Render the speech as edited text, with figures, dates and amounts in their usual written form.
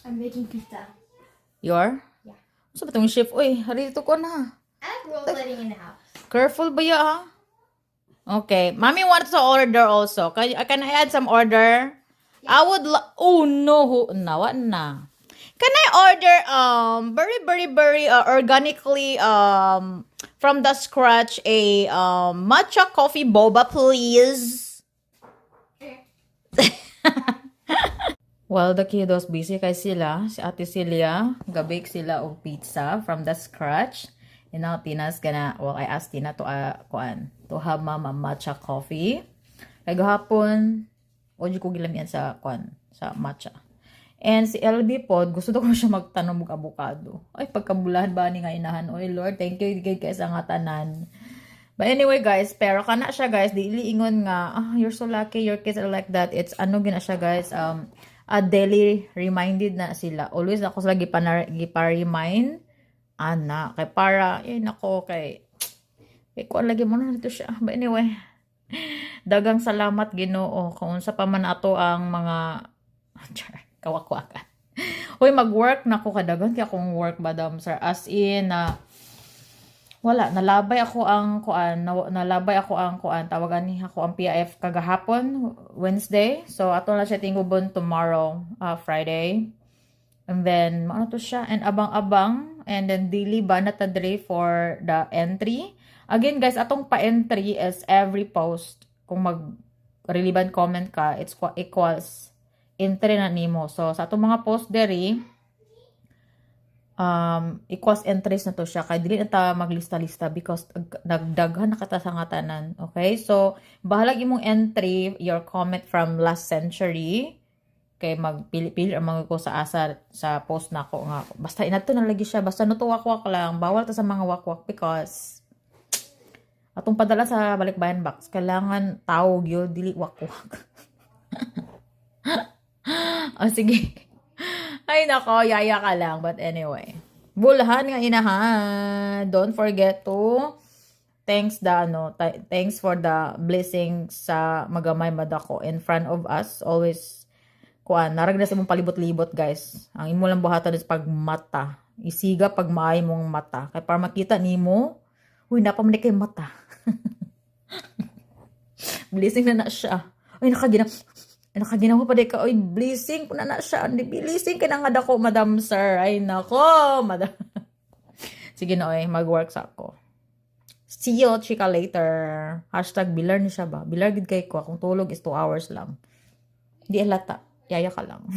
I'm making pizza. You are? Yeah. Sa batong chef? Uy, harito ko na. I'm rollerblading in the house. Careful ba ya, ha? Okay. Mommy wants to order also. Can I add some order? I would oh no, nawa na. Can I order very organically from the scratch a matcha coffee boba please? Well, the kiddos busy kay sila. Si Ate Celia, gabake sila og pizza from the scratch. And now Tina's gonna, well, I asked Tina to to have mama matcha coffee. Kay gahapon, o di ko gilamian sa sa matcha. And si LB pod, gusto ko siya magtanom og avocado. Ay, pagkabulahan ba ni nga inahan? Oy Lord, thank you kay sa nga tanan. But anyway guys, pero kana siya guys, dili ingon nga, you're so lucky, your kids are like that. It's ano gina siya guys, a daily reminded na sila. Always ako sila gipa-remind ana kay para nako kay kuan lagi mo na dito siya. But anyway, dagang salamat Ginoo kung unsa pa man ato ang mga kawakwakan. Hoy, mag-work na ko kadagan kaya akong work madam sir, as in na wala, nalabay ako ang kuan, tawagan ni ako ang PIF kagahapon, Wednesday. So ato na siya tingubon tomorrow, Friday. And then ano to siya, and abang-abang, and then dili ba na tadre for the entry. Again guys, atong pa-entry is every post. Kung mag-relevant comment ka, it's equals entry na nimo. So sa atong mga post dere, equals entries na to siya. Kaya dili na ta maglista-lista because nagdaghan na kata sa nga tanan. Okay? So, bahalag imong entry, your comment from last century. Kay magpili-pili ang mga ko sa asa sa post na ko nga. Basta inato na lagi siya. Basta no to wakwak lang. Bawal ta sa mga wakwak because atong padala sa balikbayan box, kailangan tawag yun, dili wakwak. Sige. Ay nako, yaya ka lang. But anyway, bulahan nga inahan. Don't forget to thanks for the blessing sa magamay madako in front of us. Always narag na sa mong palibot-libot guys. Ang imo lang buhatan is pagmata. Isiga pag maay mong mata. Kaya para makita nimo, uy, napamalik kay mata. Blessing na siya. Ay, nakaginawa pa di ka. Oy, blessing po na siya. Blessing ka na nga dako, madam sir. Ay, nako, madam. Sige na, mag-work sa ako. See you, chika, later. #bilar ni siya ba? Bilar gid kay ko. Kung tulog is 2 hours lang. Hindi alata. Yaya ka lang.